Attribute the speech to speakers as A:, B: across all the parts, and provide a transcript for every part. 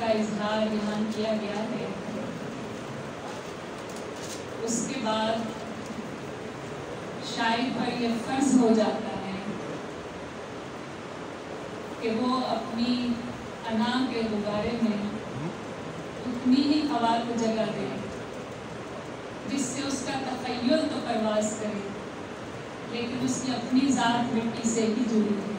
A: का इजहार यहाँ किया गया है, उसके बाद शायर पर यह फर्ज हो जाता है कि वो अपनी अना के गुब्बारे में उतनी ही हवा को जगह दे जिससे उसका तखय्युल तो परवाज करे, लेकिन उसकी अपनी जात मिट्टी से ही जुड़ी है।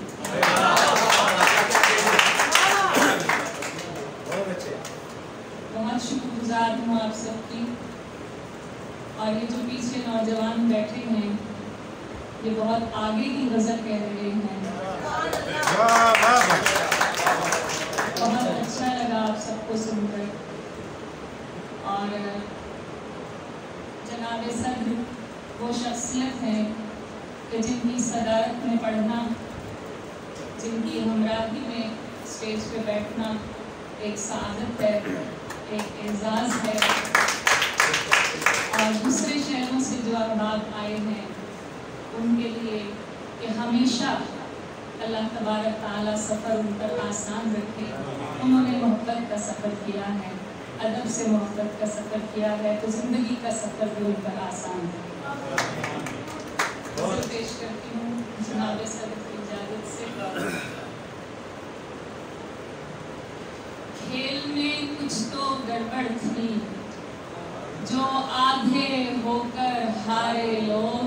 A: बहुत शुक्रगुजार हूँ आप सबकी। और ये जो पीछे नौजवान बैठे हैं, ये बहुत आगे की गज़ल कह रहे हैं। बहुत अच्छा लगा आप सबको सुनकर। और जनाब सद्र वो शख्सियत है कि जिनकी सदारत में पढ़ना, जिनकी हमराही में स्टेज पे बैठना एक सादत है, एक एजाज़ है। और दूसरे शहरों से जो अहबाब आए हैं उनके लिए कि हमेशा अल्लाह तबारक ताला सफ़र उन पर आसान रखे। उन्होंने मोहब्बत का सफ़र किया है, अदब से मोहब्बत का सफ़र किया है, तो ज़िंदगी का सफ़र भी उन पर आसान है। पेश करती हूँ जनाब सदर की इजाज़त से। खेल में कुछ तो गड़बड़ थी, जो आधे होकर हारे लोग।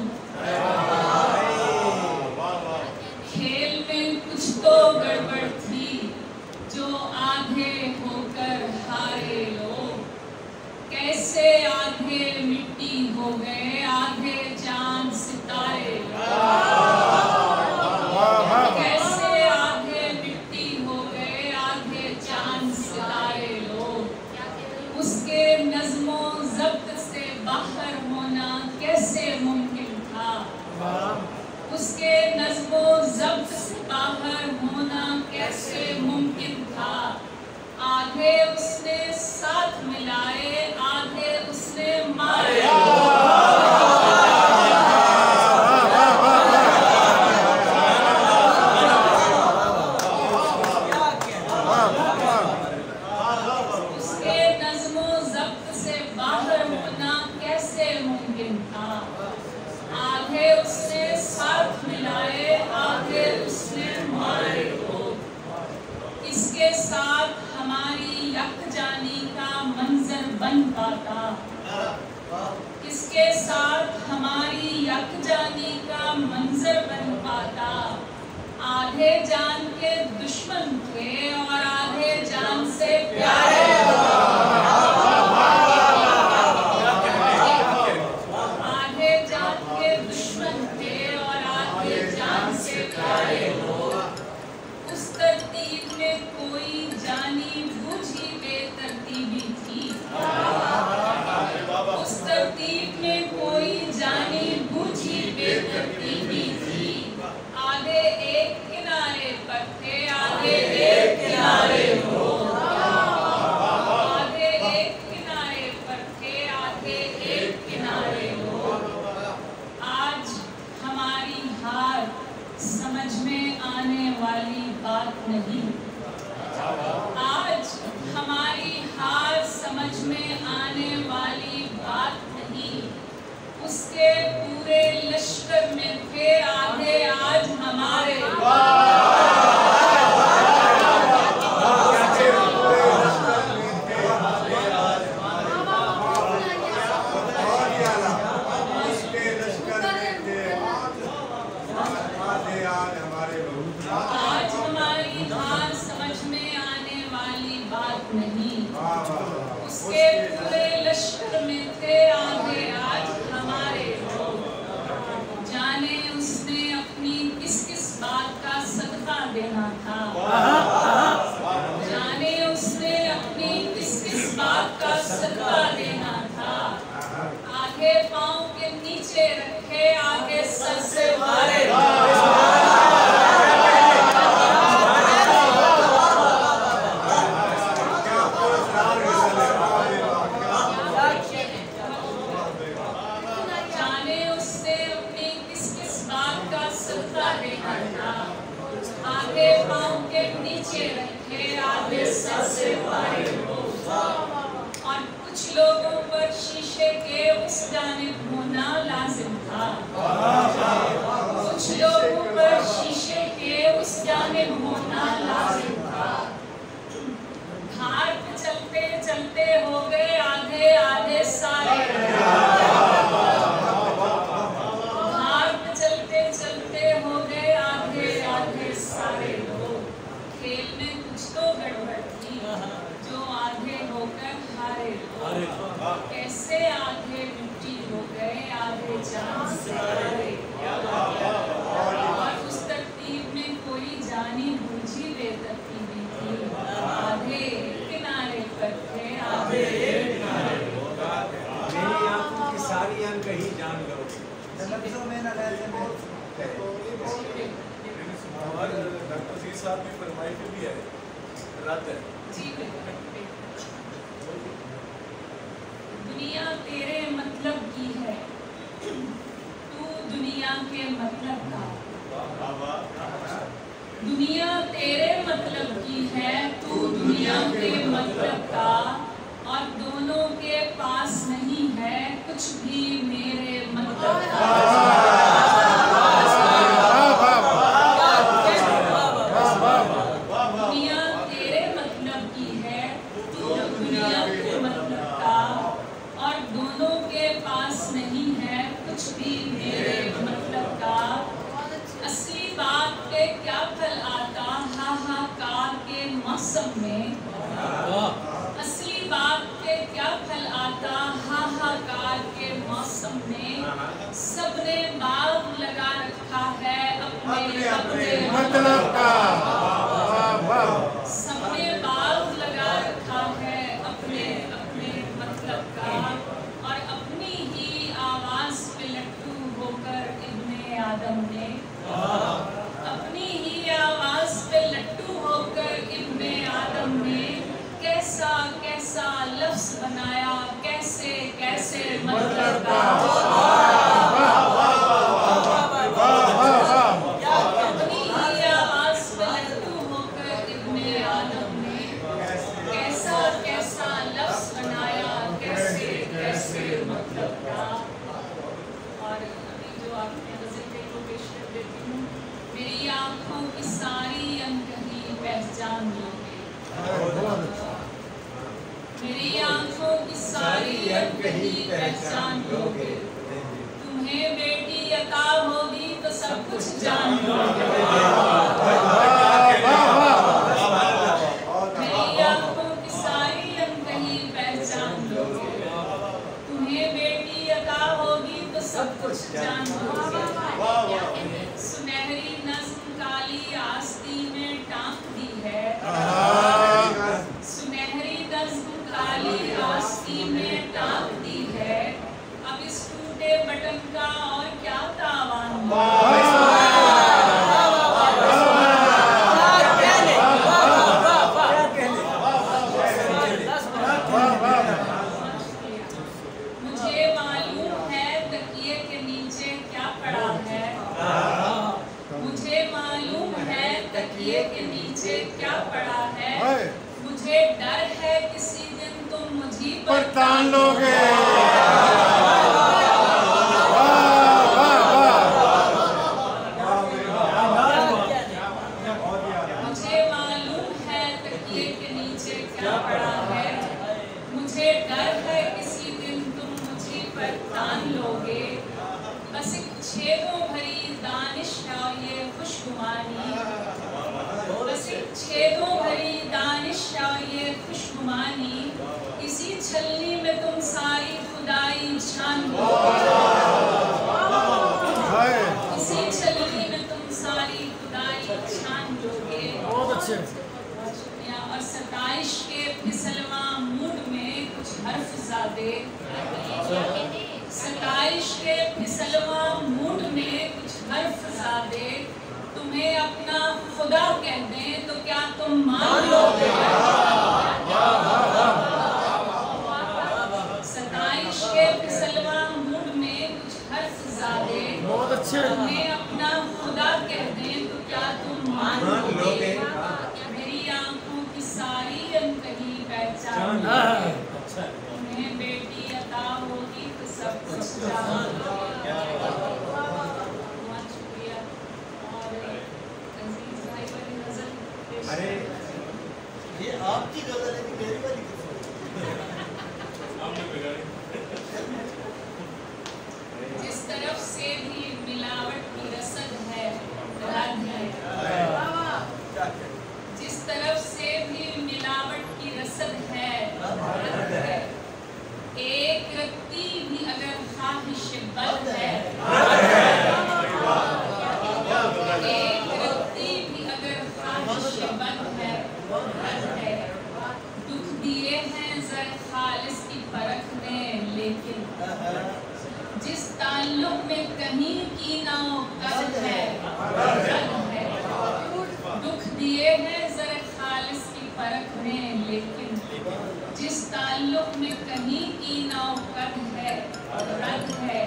A: खेल में कुछ तो गड़बड़ थी, जो आधे होकर हारे लोग। कैसे आधे मिट्टी हो गए, आधे चांद सितारे लोग। कैसे आधे मिट्टी हो गए, आधे चांद सितारे लोग। उसके नज़्मों ज़ब्त से बाहर होना कैसे मुमकिन था। उसके नज़्मों ज़ब्त से बाहर होना कैसे मुमकिन था। आधे उसने साथ मिलाए, आधे उसने मारे। उसके नज़्मों ज़ब्त से बाहर होना कैसे मुमकिन था। आधे उसने साथ मिलाए, आधे उसने मारे लोग। इसके साथ हमारी यकजानी का मंजर बन पाता। इसके साथ हमारी यकजानी का मंजर बन पाता। आधे जान के दुश्मन थे और आधे जान से प्यारे। आधे जान के दुश्मन थे और आधे जान से प्यारे लोग। उस तरतीब में कोई जानी बूझी बेतरतीबी थी। उस तरतीब में कोई जानी बूझी बेतरतीबी थी। आधे एक किनारे पर थे, आधे एक किनारे लोग। आधे एक किनारे पर थे, आधे एक किनारे लोग। आज हमारी हार समझ में आने वाली बात नहीं। आज हमारी हार समझ में आने वाली बात नहीं। उसके पूरे लश्कर में थे आधे आज हमारे। आज हमारी हार समझ में आने वाली बात नहीं। उसके पूरे लश्कर में थे आधे आज हमारे लोग। जाने उसने अपनी किस किस बात का सदका देना था। जाने उसने अपनी किस किस बात का सदका देना था। आधे पाँव के नीचे रखे, आधे सर से मारे। आधे पाँव के नीचे नीचे रखे आधे सर से पारे को, और कुछ लोगों पर शीशे के उस जानिब होना लाजिम था, कुछ लोगों पर शीशे के उस जानिब होना लाजिम था। धार पे चलते चलते हो गए आधे आधे सारे, धार पे चलते चलते हो गए आधे आधे सारे लोग। खेल में कुछ तो गड़बड़ थी जो आधे होकर हारे लोग। कैसे आधे मिट्टी हो गए आधे जान से हारे, और उस तरतीब में कोई जानी बूझी बेतरतीबी थी। आधे किनारे पर थे आधे किनारे।
B: मेरी आंखों की सारी अंक ही जान लो।
C: डॉक्टर जी साहब की फरमाइश भी है रद्द है
A: जी। दुनिया तेरे मतलब की है, तू दुनिया के मतलब का। दुनिया तेरे मतलब की है, तू दुनिया के मतलब का, और दोनों के पास नहीं है कुछ भी मेरे मतलब का। दुनिया तेरे मतलब की है, तू दुनिया के मतलब का, और दोनों के पास नहीं है कुछ भी मेरे मतलब का। असली बात पे क्या फल आता हाहाकार के मौसम में, असली बात पे क्या फल आता हाहाकार के मौसम में। सबने बाग लगा रखा है अपने अपने मतलब का, सबने बाग लगा रखा है अपने अपने मतलब का, और अपनी ही आवाज पे लट्टू होकर इब्ने आदम ने, अपनी ही आवाज पे लट्टू होकर इब्ने आदम ने कैसा कैसा लफ्ज बनाया, कैसे कैसे मतलब का। अपनी ही आवाज पे लट्टू होकर इब्ने आदम ने कैसा कैसा लफ्ज बनाया, कैसे कैसे मतलब का। और अभी जो आपने गज़ल के कोटेशन देती हूँ, मेरी आंखों की सारी अनकही पहचान लोगे, मेरी आंखों की सारी अनकही पहचान लोगे। तुम्हें बेटी अता होगी तो सब कुछ जान लोगे। मेरी आंखों की सारी अनकही पहचान लोगे। तुम्हें बेटी अता होगी तो सब कुछ जान लोगे। सुनहरी नज़्म काली आस्ती में टांक दी है, सुनहरी नज़्म काली आस्ती में टांक दी है। अब इस टूटे बटन का और क्या तावान। मुझे मालूम है तकिए के नीचे क्या पड़ा है, मुझे मालूम है तकिए के नीचे क्या पड़ा है। मुझे डर है किसी दिन तुम मुझी पर तान लोगे। मुझे मालूम है तकिए के नीचे क्या पड़ा है, मुझे डर है किसी दिन तुम मुझी पर तान लोगे। बस एक छेदों भरी दानिश और ये खुशगुमानी, बस एक छेदों भरी दानिश और ये खुशगुमानी, इसी छलनी में तुम सारी खुदाई छान लोगे। इसी छलनी में तुम सारी खुदाई छान लोगे। बहुत अच्छे। और 27 के फिसलवा मूड में कुछ हर्फ ज़ादे, 27 के फिसलवा मूड में कुछ हर्फ ज़ादे, तुम्हें अपना खुदा कह दें तो क्या तुम मान लोगे। 27 के फिसलवा मूड में कुछ हर्फ ज़ादे, बहुत अच्छे, तुम्हें अपना खुदा कह दें तो क्या तुम मान लोगे। मेरी
B: अरे
D: ये आपकी गजल है कि मेरी वाली गजल
C: आपने बिगाड़ी।
A: जिस तरफ से भी मिलावट की रसद है, रद है। जिस तरफ से भी मिलावट की रसद है, रद है। एक रत्ती भी अगर ख्वाहिश बद है, एक रत्ती भी अगर ख्वाहिश बद है, रद है। दुख दिए हैं ज़र खालिस की परख ने, लेकिन जिस ताल्लुक में कहीं की ना कद है, रद है। दुख दिए हैं ज़र खालिस की परख ने, लेकिन जिस ताल्लुक में कहीं की ना कद है, रद है।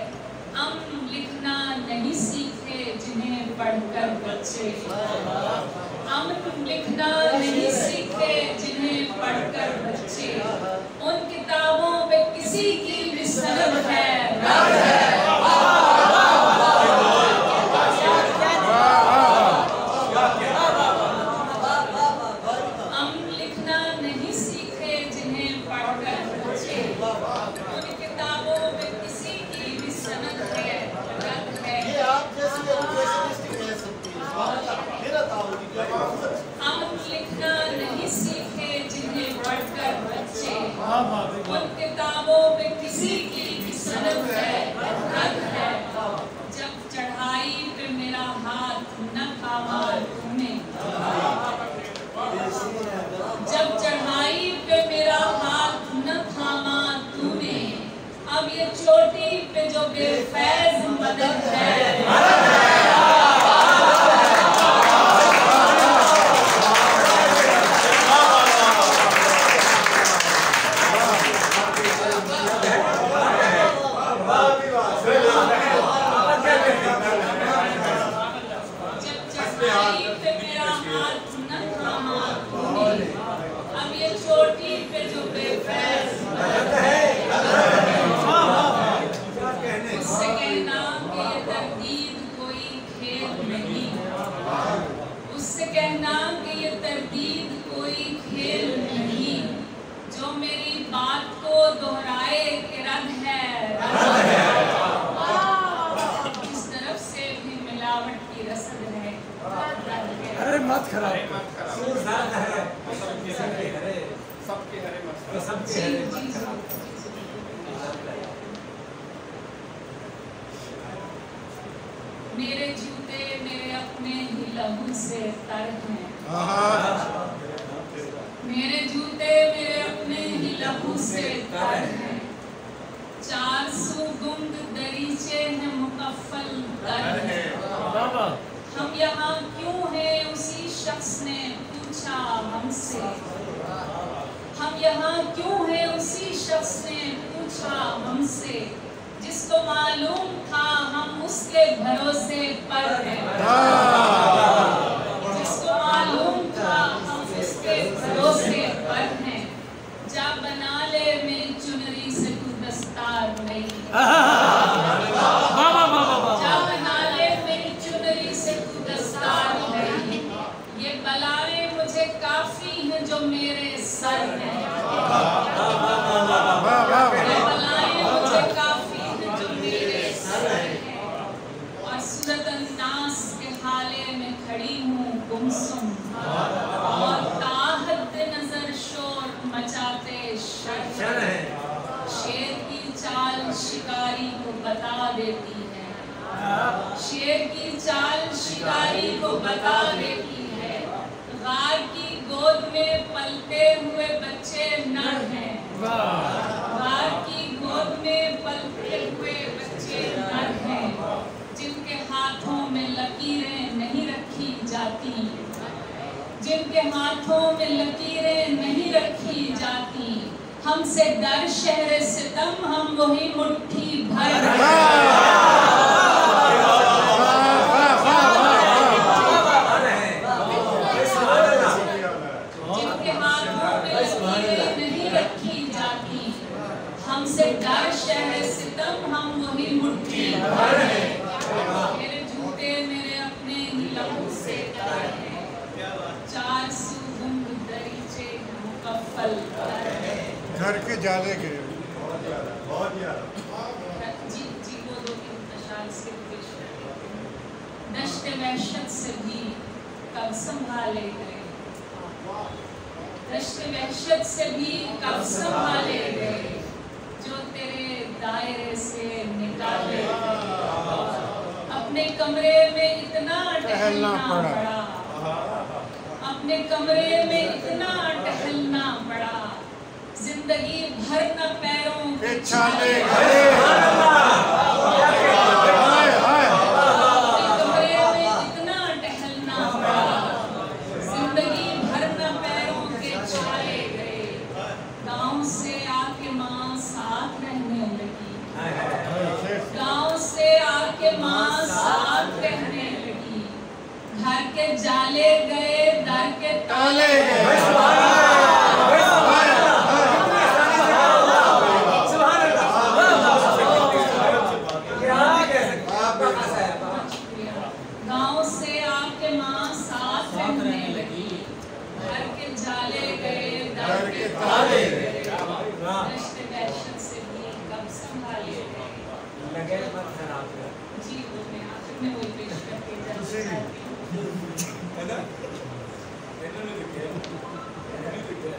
A: लिखना नहीं सीखे जिन्हें पढ़कर बच्चे, लिखना नहीं सीखे जिन्हें पढ़कर बच्चे, उन किताबों पे किसी की भी सनद है, रद है। लिखना नहीं सीखे जिन्हें पढ़कर बच्चे, उन किताबों पे किसी की भी सनद है, रद है।
D: ये आप जैसी एजुकेशनिस्ट कह सकती हैं। मेरा ताऊ जी
A: लिखना नहीं सीखे जिन्हें पढ़कर बच्चे, उन किताबों पे किसी की भी सनद है, रद है। जब चढ़ाई पे मेरा हाथ न थामा तूने, जब चढ़ाई पे मेरा हाथ न थामा तूने, अब ये चोटी पे जो बेफैज मदद है,
B: मत खराब
A: मेरे जूते मेरे अपने ही लहू से तर हैं, मेरे जूते मेरे अपने ही लहू से तर हैं। 400 गुंग दरीचे हैं मुकफ्फल दर हैं। हम यहाँ क्यों हैं उसी शख्स ने पूछा हमसे, हम यहाँ क्यों हैं उसी शख्स ने पूछा हमसे, जिसको मालूम था हम उसके भरोसे पर हैं, जिसको मालूम था हम उसके भरोसे पर हैं। जा बना ले मेरी चुनरी से तू दस्तार नहीं, जा बना ले मेरी चुनरी से तू दस्तार नहीं। ये बलाएं मुझे काफी हैं जो मेरे सर हैं, ये बलाएं मुझे काफी हैं जो मेरे सर हैं। और सूरत अन्नास के हाले में खड़ी हूँ गुमसुम, और ताहत नजर शोर मचाते शर है। शेर की चाल शिकारी को बता देती है, शेर की चाल शिकारी को बता देती है। गार की गोद में पलते हुए बच्चे नर हैं, गार की गोद में पलते हुए बच्चे नर हैं। जिनके हाथों में लकीरें नहीं रखी जाती, जिनके हाथों में लकीरें नहीं रखी जाती। हमसे दर शहर सितम हम वही मुट्ठी भर जिनके हाथों में लकीरें नहीं रखी जाती। हमसे दर शहर सितम हम वही मुट्ठी भर है। मेरे जूते मेरे अपने ही लहू से तर हैं। चार सू गुंग दरीचे मुकफ्फल
E: घर के जाले के
B: बहुत ज्यादा
A: जी जी वो दो तीन अशार से पेश करें। दश्त वहशत से भी कब संभाले गए, दश्त वहशत से भी कब संभाले गए, जो तेरे दायरे से निकाले गए। अपने कमरे में इतना टहलना पड़ा, अपने कमरे में इतना टहलना पड़ा, जिंदगी भर न पैरों के छाले गए। अपने कमरे में इतना टहलना पड़ा, जिंदगी भर न पैरों के छाले गए। गाँव से आके माँ साथ रहने लगी, गाँव से आके माँ साथ रहने लगी। घर के जाले गए, दर के ताले गए। गाँव से आके माँ साथ रहने लगी, घर के जाले गए, दर के ताले गए। दश्त वहशत से भी कब संभाले गए।
B: लगे मत खराब कर।
A: जी वो मैं आखिर में वही पेश करके जाती हूँ।
C: है ना? इन्होंने तो किया, इन्होंने तो किया,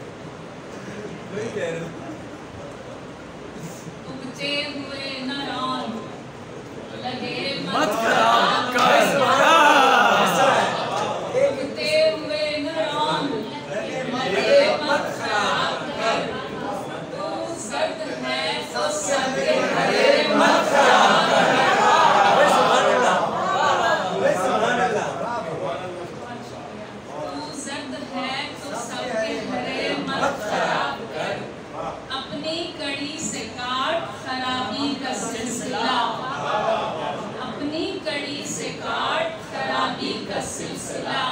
C: वही कह रहे हो।
A: उगते हुए न रौन, लगे
F: मत खराब कर।
A: उगते हुए न रौन, लगे मत खराब कर। तू सर्द है तो सर्द हरे मत खराब कर। तू सर्द है तो सबके हरे मत खराब कर। अपनी कड़ी से काट खराबी का सिलसिला, अपनी कड़ी से काट खराबी का सिलसिला।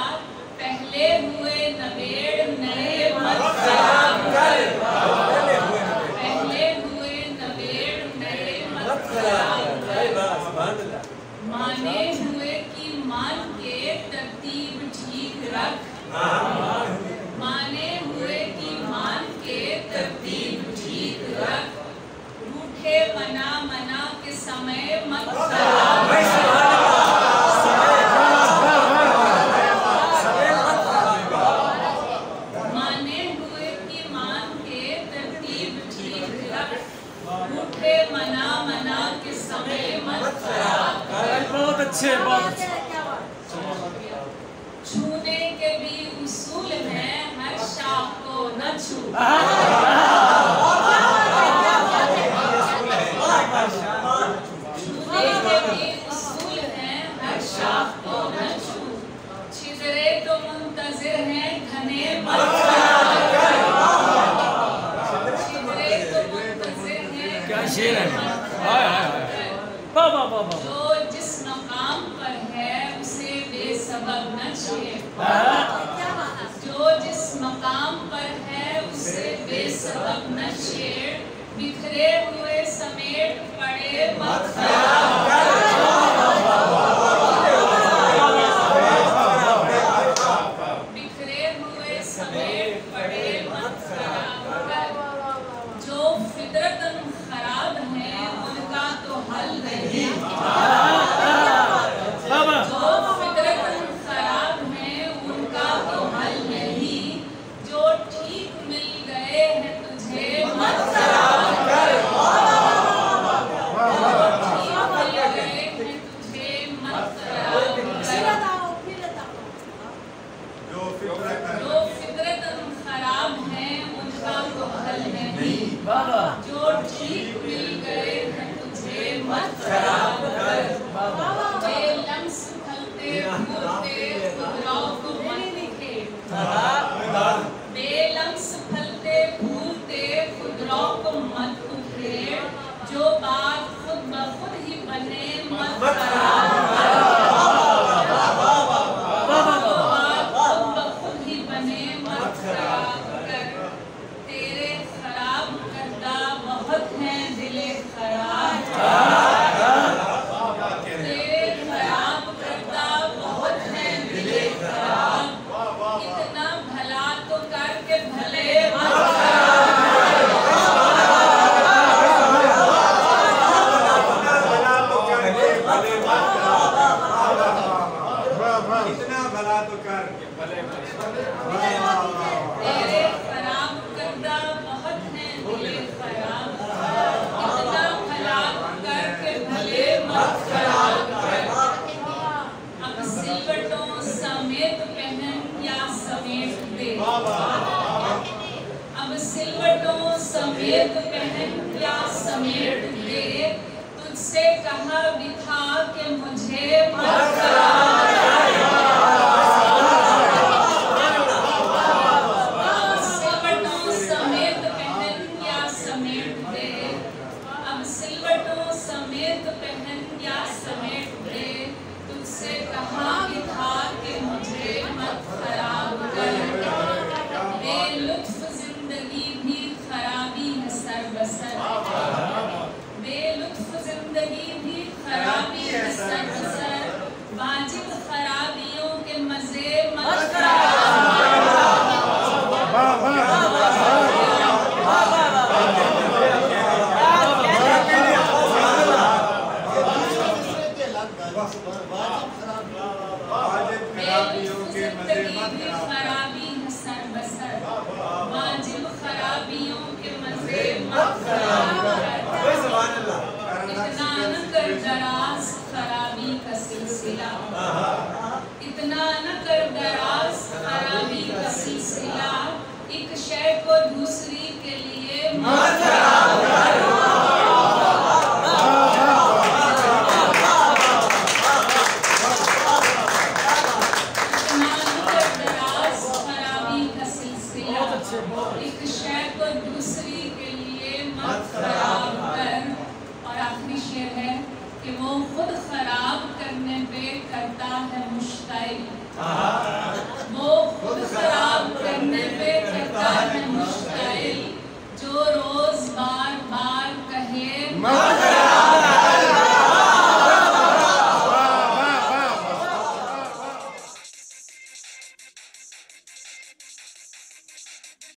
A: पहले हुए नवेड़ नए मत खराब कर। पहले हुए नवेड़ नए मत खराब कर। माने हुए की मान के तरतीब ठीक रख, माने हुए की मान के तरतीब ठीक रख। रूठे मना मना के समय मत खराब कर। माने हुए की मान के तरतीब ठीक रख। रूठे मना मना के समय मत खराब कर।
F: बहुत अच्छे, बहुत अच्छे।
A: छूने के भी उसूल हैं, हर शाख को न छू। छूने के भी उसूल हैं, हर शाख को न छू। छिजरे तो मुंतजिर हैं, घने मत खराब कर। छिजरे तो मुंतजिर हैं,
F: क्या शेर है।
A: हाय हाय हाय।
F: वाह वाह वाह वाह।
A: जो जिस मकाम पर है उसे बेसबब न छेड़। जो जिस मकाम पर है उसे बेसबब न छेड़। बिखरे हुए समेट पड़े मत खराब कर। बिखरे हुए समेट पड़े मत खराब कर। जो फितरतन खराब हैं उनका तो हल नहीं। जो फितरतन खराब हैं उनका तो हल नहीं। जो ठीक मिल गए हैं तुझे मत खराब कर। जो ठीक मिल गए हैं तुझे मत खराब कर। जो फितरतन खराब हैं उनका तो हल नहीं। जो ठीक मिल गए हैं तुझे मत खराब कर। बेलम्स फलते फूलते खुदराओ को मत उखेड़। बेलम्स फलते फूलते खुदराओ को मत उखेड़। जो बात खुद ब खुद ही बने मत खराब कर। जो बात खुद ब खुद ही बने मत खराब कर। तेरे खराब करदा बहुत हैं दिले खराब। तेरे खराब करदा बहुत हैं दिले खराब। इतना
B: कर
A: तेरे खराब करदा बहुत हैं दिले खराब, इतना खराब कर के भले मत खराब कर। अब सिलवटों समेत पहन या समेट दे, अब सिलवटों समेत पहन या समेट दे, तुझसे कहा भी था कि मुझे मत खराब कर। सिलवटों समेत पहन या समेट दे, अब सिलवटों समेत पहन या समेट दे, तुझसे कहा भी था कि मुझे मत खराब कर। बेलुत्फ जिंदगी भी खराबी है सर बसर, बेलुत्फ जिंदगी भी खराबी है सर बसर, वाजिब खराबियों के मजे मत खराब कर।
B: खराबियों के मजे मत
A: जिंदगी भी खराबी है सर बसर, वाजिब खराबियों के मजे मत खराब कर। इतना न कर दराज खराबी का सिलसिला, इतना न